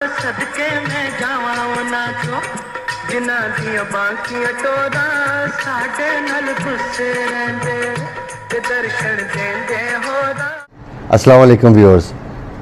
सदके में जावां नाचो जिना दिया बाकी टोरा साडे नल गुस्से रहंदे ते दर्शन देंदे होरा। अस्सलाम वालेकुम व्यूअर्स,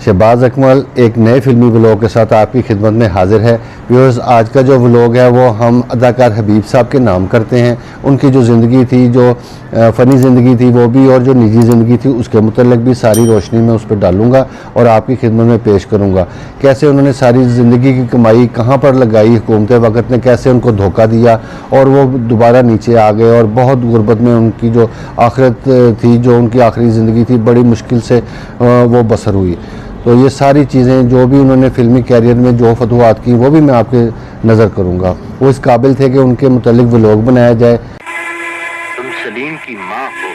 शहबाज अकमल एक नए फिल्मी व्लॉग के साथ आपकी खिदमत में हाजिर है। व्यूअर्स, आज का जो व्लॉग है वो हम अदाकार हबीब साहब के नाम करते हैं। उनकी जो ज़िंदगी थी, जो फ़नी ज़िंदगी थी वो भी, और जो निजी ज़िंदगी थी उसके मुतल्लिक भी सारी रोशनी में उस पर डालूँगा और आपकी खिदमत में पेश करूँगा। कैसे उन्होंने सारी ज़िंदगी की कमाई कहाँ पर लगाई, हुकूमत वक्त ने कैसे उनको धोखा दिया और वो दोबारा नीचे आ गए, और बहुत गुर्बत में उनकी जो आखिरत थी, जो उनकी आखिरी ज़िंदगी थी, बड़ी मुश्किल से वो बसर हुई। तो ये सारी चीज़ें जो भी उन्होंने फिल्मी कैरियर में जो फतवात की वो भी मैं आपके नज़र करूँगा। वो इस काबिल थे कि उनके मुतालिक व्लॉग बनाया जाए। तुम सलीम की माँ हो?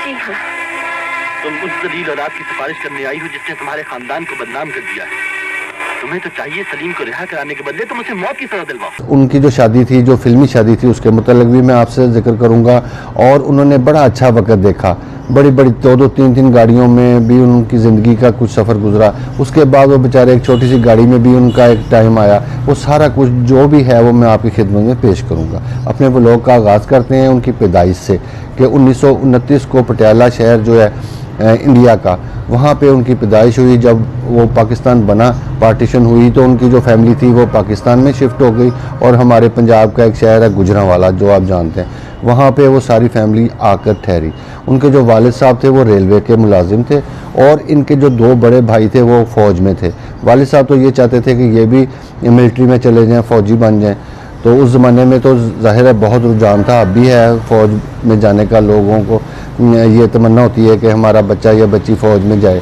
जी हाँ। तुम उस दलील औलाद की सिफारिश करने आई हो जिसने तुम्हारे खानदान को बदनाम कर दिया है। तुम्हें तो चाहिए सलीम को रिहा कराने के बदले तुम उसे मौत की सजा दिलवाओ। उनकी जो शादी थी, जो फिल्मी शादी थी, उसके मुतालिक भी मैं आपसे जिक्र करूँगा। और उन्होंने बड़ा अच्छा वक्त देखा, बड़ी बड़ी 2-2, 3-3 गाड़ियों में भी उनकी ज़िंदगी का कुछ सफ़र गुजरा। उसके बाद वो बेचारे एक छोटी सी गाड़ी में भी उनका एक टाइम आया। वो सारा कुछ जो भी है वो मैं आपकी खिदमत में पेश करूँगा। अपने व्लॉग का आगाज़ करते हैं उनकी पैदाइश से, कि 1929 को पटियाला शहर जो है इंडिया का, वहाँ पे उनकी पैदाइश हुई। जब वो पाकिस्तान बना, पार्टीशन हुई, तो उनकी जो फैमिली थी वो पाकिस्तान में शिफ्ट हो गई, और हमारे पंजाब का एक शहर है गुजरांवाला जो आप जानते हैं, वहाँ पे वो सारी फैमिली आकर ठहरी। उनके जो वालिद साहब थे वो रेलवे के मुलाजिम थे, और इनके जो 2 बड़े भाई थे वो फ़ौज में थे। वालिद साहब तो ये चाहते थे कि ये भी मिलिट्री में चले जाएँ, फ़ौजी बन जाएँ। तो उस ज़माने में तो ज़ाहिर है बहुत रुझान था, अब भी है फ़ौज में जाने का। लोगों को ये तमन्ना होती है कि हमारा बच्चा या बच्ची फ़ौज में जाए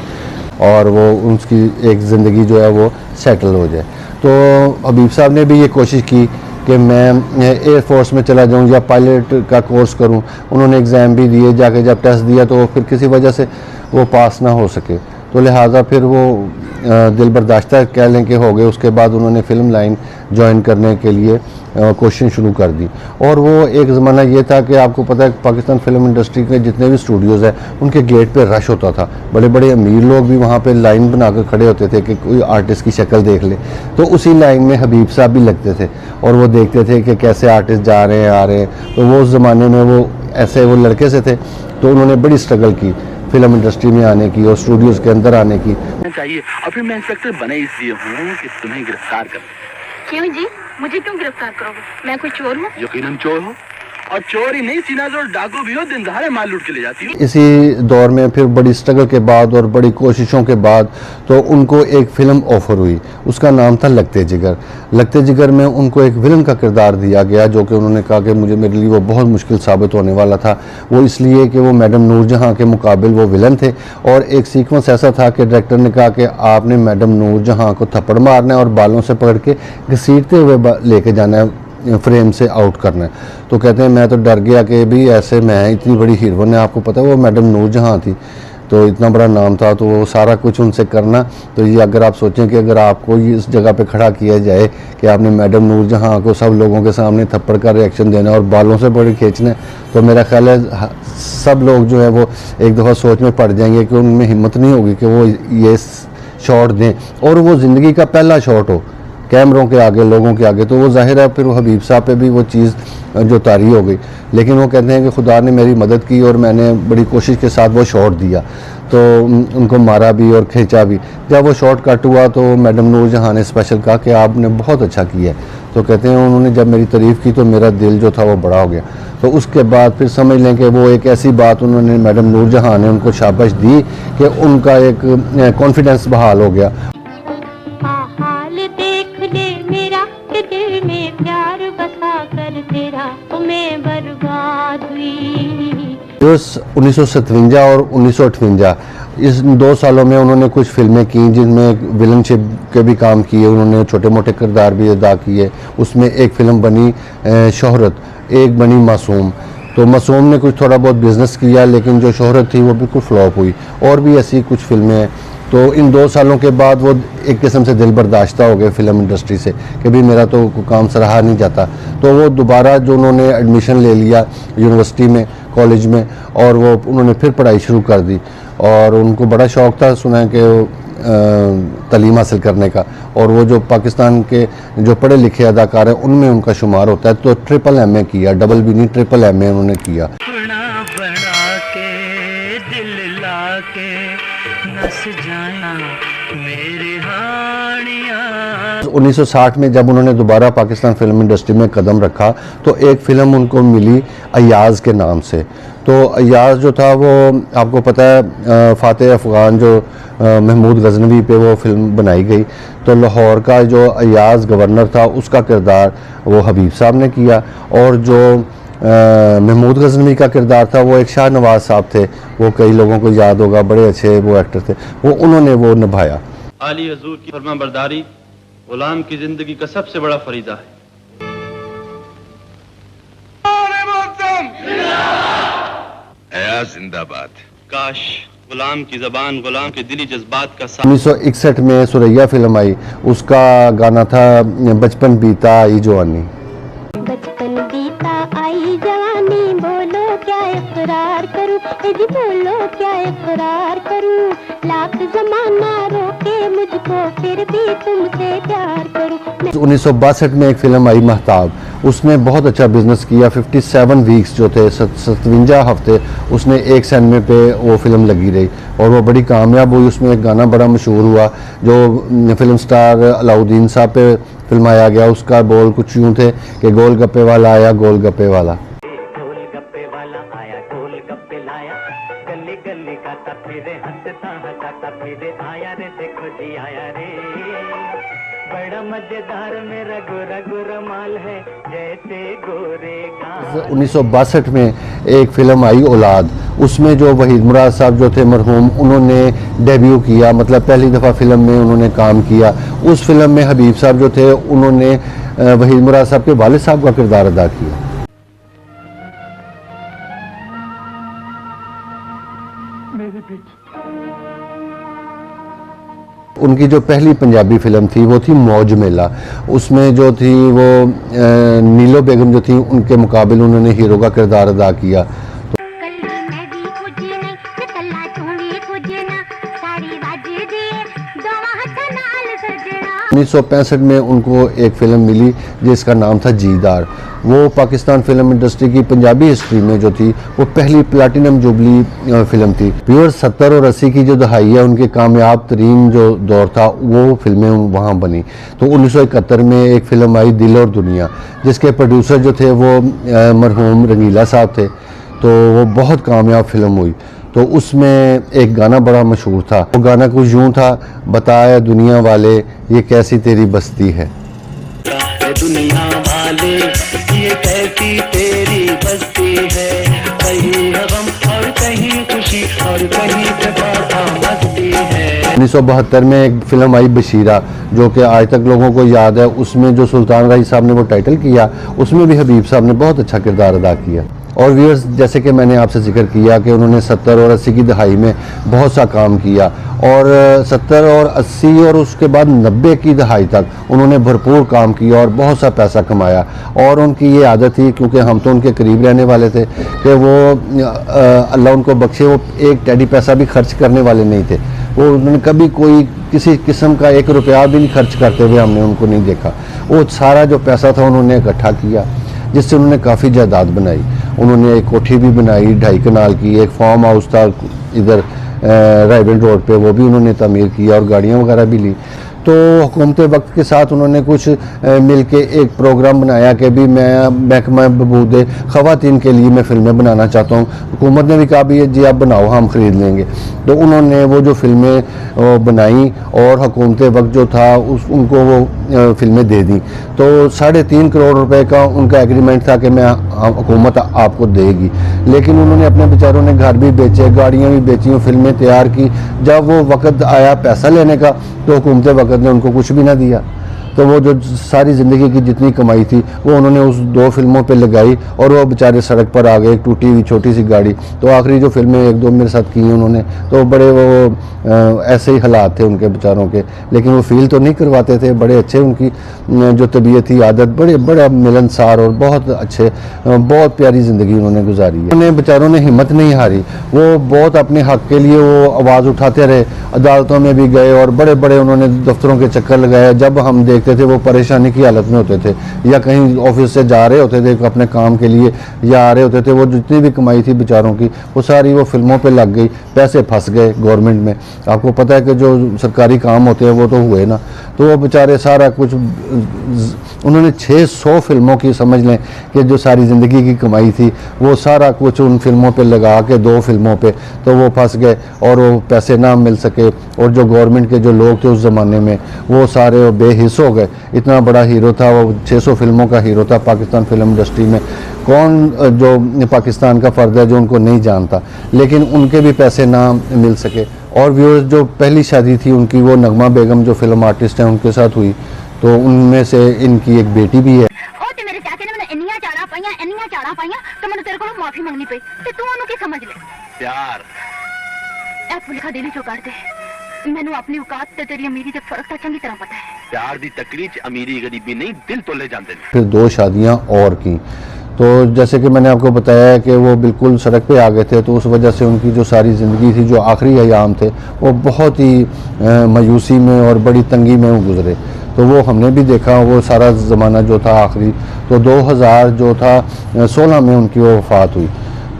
और वो उसकी एक ज़िंदगी जो है वो सेटल हो जाए। तो हबीब साहब ने भी ये कोशिश की कि मैं एयर फोर्स में चला जाऊं या पायलट का कोर्स करूं। उन्होंने एग्ज़ाम भी दिए, जाके जब टेस्ट दिया तो फिर किसी वजह से वो पास ना हो सके, तो लिहाजा फिर वो दिल बर्दाश्ता कह लें कि हो गए। उसके बाद उन्होंने फ़िल्म लाइन ज्वाइन करने के लिए कोशिश शुरू कर दी। और वो एक ज़माना ये था कि आपको पता है पाकिस्तान फिल्म इंडस्ट्री के जितने भी स्टूडियोज़ हैं उनके गेट पे रश होता था। बड़े बड़े अमीर लोग भी वहाँ पे लाइन बनाकर खड़े होते थे कि कोई आर्टिस्ट की शक्ल देख ले। तो उसी लाइन में हबीब साहब भी लगते थे और वो देखते थे कि कैसे आर्टिस्ट जा रहे हैं, आ रहे हैं। तो वो उस ज़माने में वो ऐसे वो लड़के से थे, तो उन्होंने बड़ी स्ट्रगल की फिल्म इंडस्ट्री में आने की और स्टूडियोज़ के अंदर आने की। चाहिए, और फिर मैं इंस्पेक्टर बने इसलिए हूँ कि तुम्हें गिरफ्तार कर। क्यों जी? मुझे क्यों गिरफ्तार करोगे? मैं कोई चोर हूँ? यकीनन चोर हो, और चोर ही नहीं, सीनाजोर डाकू भी हो, दिन दहाड़े माल लूट के ले जाती हो। इसी दौर में फिर बड़ी स्ट्रगल के बाद और बड़ी कोशिशों के बाद तो उनको एक फ़िल्म ऑफ़र हुई। उसका नाम था लगते जिगर। लगते जिगर में उनको एक विलन का किरदार दिया गया, जो कि उन्होंने कहा कि मुझे, मेरे लिए वो बहुत मुश्किल साबित होने वाला था। वो इसलिए कि वो मैडम नूरजहां के मुकाबिल वो विलन थे, और एक सीक्वेंस ऐसा था कि डायरेक्टर ने कहा कि आपने मैडम नूरजहां को थप्पड़ मारना है और बालों से पकड़ के घसीटते हुए लेके जाना है, फ्रेम से आउट करना है। तो कहते हैं मैं तो डर गया कि भी ऐसे मैं, इतनी बड़ी हीरोइन है, आपको पता है वो मैडम नूरजहां थी, तो इतना बड़ा नाम था, तो वो सारा कुछ उनसे करना। तो ये अगर आप सोचें कि अगर आपको इस जगह पे खड़ा किया जाए कि आपने मैडम नूरजहां को सब लोगों के सामने थप्पड़ का रिएक्शन देना और बालों से बड़े खींचना, तो मेरा ख्याल है सब लोग जो है वो एक दफ़ा सोच में पड़ जाएंगे कि उनमें हिम्मत नहीं होगी कि वो ये शॉट दें, और वो ज़िंदगी का पहला शॉट हो कैमरों के आगे, लोगों के आगे। तो वो ज़ाहिर है फिर वो हबीब साहब पे भी वो चीज़ जो तारी हो गई। लेकिन वो कहते हैं कि खुदा ने मेरी मदद की और मैंने बड़ी कोशिश के साथ वो शॉट दिया, तो उनको मारा भी और खींचा भी। जब वो शॉट कट हुआ तो मैडम नूरजहां ने स्पेशल कहा कि आपने बहुत अच्छा किया। तो कहते हैं उन्होंने जब मेरी तारीफ़ की तो मेरा दिल जो था वो बड़ा हो गया। तो उसके बाद फिर समझ लें कि वो एक ऐसी बात उन्होंने, मैडम नूरजहां ने उनको शाबाश दी कि उनका एक कॉन्फिडेंस बहाल हो गया। जो 1957 और 1958 इस 2 सालों में उन्होंने कुछ फिल्में की जिनमें विलनशिप के भी काम किए। उन्होंने छोटे मोटे किरदार भी अदा किए। उसमें एक फ़िल्म बनी शोहरत, एक बनी मासूम। तो मासूम ने कुछ थोड़ा बहुत बिज़नेस किया, लेकिन जो शोहरत थी वो बिल्कुल फ्लॉप हुई। और भी ऐसी कुछ फिल्में हैं। तो इन 2 सालों के बाद वो एक किस्म से दिल बर्दाश्ता हो गए फिल्म इंडस्ट्री से कि भी मेरा तो काम सराहा नहीं जाता। तो वो दोबारा जो उन्होंने एडमिशन ले लिया यूनिवर्सिटी में, कॉलेज में, और वो उन्होंने फिर पढ़ाई शुरू कर दी। और उनको बड़ा शौक़ था, सुना है कि तालीम हासिल करने का, और वो जो पाकिस्तान के जो पढ़े लिखे अदाकार हैं उनमें उनका शुमार होता है। तो MA किया, डबल भी नहीं MA उन्होंने किया। बना के दिल ला के नस जाना मेरे हानियां। 1960 में जब उन्होंने दोबारा पाकिस्तान फिल्म इंडस्ट्री में कदम रखा तो एक फ़िल्म उनको मिली अयाज के नाम से। तो अयाज जो था वो आपको पता है फ़ातेह अफ़गान जो महमूद गज़नवी पे वो फिल्म बनाई गई। तो लाहौर का जो अयाज गवर्नर था उसका किरदार वो हबीब साहब ने किया, और जो महमूद गज़नवी का किरदार था वो एक शाह नवाज़ साहब थे, वो कई लोगों को याद होगा, बड़े अच्छे वो एक्टर थे, वो उन्होंने वो निभाया। आली हजूर की फरमाबरदारी गुलाम की जिंदगी का सबसे बड़ा फरीदा है। जिंदाबाद। काश गुलाम की जबान गुलाम के दिली जज्बात का 1961 में सुरैया फिल्म आई, उसका गाना था बचपन बीता आई जवानी। बचपन बीता आई जवानी, बोलो क्या इकरार करूं, जी बोलो क्या इकरार करूं, लाख जमाना रोके मुझको फिर भी तुमसे प्यार करूं। 1962 में एक फिल्म आई महताब, उसने बहुत अच्छा बिजनेस किया। 57 वीक्स जो थे 57 हफ्ते उसने एक सिनेमा पे वो फिल्म लगी रही और वो बड़ी कामयाब हुई। उसमें एक गाना बड़ा मशहूर हुआ जो फिल्म स्टार अलाउद्दीन साहब पे फिल्माया गया, उसका बोल कुछ यूँ थे कि गोल गप्पे वाला आया गोल गप्पे वाला। गोल गप्पे वाला आया गोल गप्पे लाया, गली गली गाता फिरे हंसता हंसाता फिरे आया रे देखो जी आया रे, बड़ा मजेदार मेरा गोरा गोरा माल है जैसे गोरे का। 1962 में एक फिल्म आई औलाद, उसमें जो वहीद मुराद साहब जो थे मरहूम, उन्होंने डेब्यू किया, मतलब पहली दफ़ा फिल्म में उन्होंने काम किया। उस फिल्म में हबीब साहब जो थे उन्होंने वहीद मुराद साहब के वालिद साहब का किरदार अदा किया। उनकी जो पहली पंजाबी फिल्म थी वो थी मौज मेला, उसमें जो थी वो नीलो बेगम जो थी उनके मुकाबले उन्होंने हीरो का किरदार अदा किया। 1965 में उनको एक फ़िल्म मिली जिसका नाम था जीदार। वो पाकिस्तान फिल्म इंडस्ट्री की पंजाबी हिस्ट्री में जो थी वो पहली प्लैटिनम जुबली फिल्म थी। प्योर 70 और 80 की जो दहाई है उनके कामयाब तरीन जो दौर था वो फिल्में वहाँ बनी। तो 1971 में एक फ़िल्म आई दिल और दुनिया, जिसके प्रोड्यूसर जो थे वो मरहूम रंगीला साहब थे। तो वो बहुत कामयाब फिल्म हुई। तो उसमें एक गाना बड़ा मशहूर था, वो गाना कुछ यूँ था, बताया दुनिया वाले ये कैसी तेरी बस्ती है। दुनिया वाले ये कैसी तेरी बस्ती है, कहीं गम और कहीं खुशी और कहीं मस्ती है। 1972 में एक फिल्म आई बशीरा, जो कि आज तक लोगों को याद है। उसमें जो सुल्तान राही साहब ने वो टाइटल किया, उसमें भी हबीब साहब ने बहुत अच्छा किरदार अदा किया। और व्यूअर्स, जैसे कि मैंने आपसे जिक्र किया कि उन्होंने 70 और 80 की दहाई में बहुत सा काम किया, और 70 और 80 और उसके बाद 90 की दहाई तक उन्होंने भरपूर काम किया और बहुत सा पैसा कमाया। और उनकी ये आदत थी, क्योंकि हम तो उनके करीब रहने वाले थे, कि वो अल्लाह उनको बख्शे, वो एक टेडी पैसा भी खर्च करने वाले नहीं थे। वो उन्होंने कभी कोई किसी किस्म का 1 रुपया भी नहीं खर्च करते हुए हमने उनको नहीं देखा। वो सारा जो पैसा था उन्होंने इकट्ठा किया, जिससे उन्होंने काफ़ी जायदाद बनाई। उन्होंने एक कोठी भी बनाई 2.5 कनाल की, एक फार्म हाउस था इधर रायबंद रोड पे, वो भी उन्होंने तामीर किया और गाड़ियाँ वगैरह भी ली। तो हुकूमत वक्त के साथ उन्होंने कुछ मिल के एक प्रोग्राम बनाया कि भी मैं महकमा बहबूद ख़वातीन के लिए मैं फ़िल्में बनाना चाहता हूँ। हुकूमत ने भी कहा भी जी आप बनाओ, हम ख़रीद लेंगे। तो उन्होंने वो जो फ़िल्में बनाई और हुकूमत वक्त जो था उनको वो फ़िल्में दे दी। तो 3.5 करोड़ रुपए का उनका एग्रीमेंट था कि मैं हुकूमत आपको देगी। लेकिन उन्होंने अपने बेचारों ने घर भी बेचे, गाड़ियाँ भी बेची, फिल्में तैयार की। जब वो वक्त आया पैसा लेने का तो हुकूमत वक्त ने उनको कुछ भी ना दिया। तो वो जो सारी ज़िंदगी की जितनी कमाई थी वो उन्होंने उस 2 फिल्मों पे लगाई और वो बेचारे सड़क पर आ गए, एक टूटी हुई छोटी सी गाड़ी। तो आखिरी जो फिल्में 1-2 मेरे साथ की हैं उन्होंने, तो बड़े वो ऐसे ही हालात थे उनके बेचारों के, लेकिन वो फील तो नहीं करवाते थे। बड़े अच्छे उनकी जो तबीयत थी, आदत, बड़ा मिलनसार और बहुत अच्छे, बहुत प्यारी ज़िंदगी उन्होंने गुजारी है। उन्हें बेचारों ने हिम्मत नहीं हारी, वो बहुत अपने हक़ के लिए वो आवाज़ उठाते रहे, अदालतों में भी गए और बड़े बड़े उन्होंने दफ्तरों के चक्कर लगाए। जब हम देखते थे वो परेशानी की हालत में होते थे, या कहीं ऑफिस से जा रहे होते थे अपने काम के लिए या आ रहे होते थे, वो जितनी भी कमाई थी बेचारों की वो सारी वो फिल्मों पे लग गई, पैसे फंस गए गवर्नमेंट में। आपको पता है कि जो सरकारी काम होते हैं वो तो हुए ना, तो वो बेचारे सारा कुछ उन्होंने 600 फिल्मों की, समझ लें कि जो सारी ज़िंदगी की कमाई थी वो सारा कुछ उन फिल्मों पे लगा के 2 फिल्मों पे, तो वो फंस गए और वो पैसे ना मिल सके। और जो गवर्नमेंट के जो लोग थे उस ज़माने में वो सारे बेहिस हो गए। इतना बड़ा हीरो था वो, 600 फिल्मों का हीरो था पाकिस्तान फिल्म इंडस्ट्री में। कौन जो पाकिस्तान का फ़र्द है जो उनको नहीं जानता, लेकिन उनके भी पैसे ना मिल सके। और व्यूअर्स, जो पहली शादी थी उनकी वो नगमा बेगम जो फिल्म आर्टिस्ट हैं उनके साथ हुई, तो उनमें से इनकी एक बेटी भी है। ਉਹ ਤੇ ਮੇਰੇ ਚਾਚੇ ਨੇ ਮੈਨੂੰ ਇੰਨੀਆਂ ਝਾੜਾਂ ਪਾਈਆਂ ਤੇ ਮੈਨੂੰ ਤੇਰੇ ਕੋਲੋਂ ਮਾਫੀ ਮੰਗਣੀ ਪਈ ਤੇ ਤੂੰ ਉਹਨੂੰ ਕੀ ਸਮਝ ਲੈ। प्यार ਇਹ ਭੁਲੇਖਾ ਦਿਲ ਚੋਂ ਕੱਢ ਦੇ। ਮੈਨੂੰ ਆਪਣੀ ਔਕਾਤ ਤੇ ਤੇਰੀ ਅਮੀਰੀ ਦੇ ਫਰਕ ਦਾ ਚੰਗੀ ਤਰ੍ਹਾਂ ਪਤਾ ਹੈ। प्यार दी तकलीफ अमीरी गरीबी नहीं, दिल तो ले जाते हैं। फिर 2 शादियां और की, तो जैसे कि मैंने आपको बताया है कि वो बिल्कुल सड़क पे आ गए थे, तो उस वजह से उनकी जो सारी ज़िंदगी थी, जो आखिरी अयाम थे, वो बहुत ही मायूसी में और बड़ी तंगी में वो गुजरे। तो वो हमने भी देखा, वो सारा ज़माना जो था आखिरी, तो 2000 जो था 16 में उनकी वो वफ़ात हुई।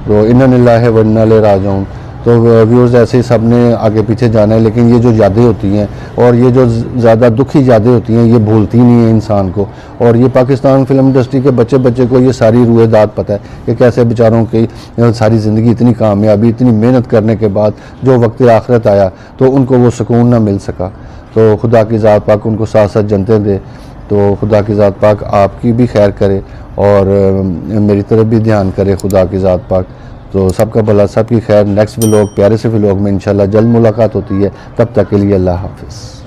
तो इन्ना लिल्लाहि व इन्ना इलैहि राजिऊन। तो व्यूअर्स, ऐसे ही सब ने आगे पीछे जाना है, लेकिन ये जो यादें होती हैं और ये जो ज़्यादा दुखी यादें होती हैं ये भूलती नहीं है इंसान को। और ये पाकिस्तान फिल्म इंडस्ट्री के बच्चे को ये सारी रूएदाद पता है कि कैसे बेचारों की सारी ज़िंदगी इतनी कामयाबी, इतनी मेहनत करने के बाद जो वक्त आखिरत आया तो उनको वो सुकून ना मिल सका। तो खुदा की ज़ात पाक उनको साथ साथ जनते दे। तो खुदा की ज़ात पाक आपकी भी खैर करे और मेरी तरफ भी ध्यान करे खुदा की ज़ात पाक। तो सबका भला, सबकी खैर। नेक्स्ट व्लॉग, प्यारे से व्लॉग में इंशाल्लाह जल्द मुलाकात होती है। तब तक के लिए अल्लाह हाफ़िज़।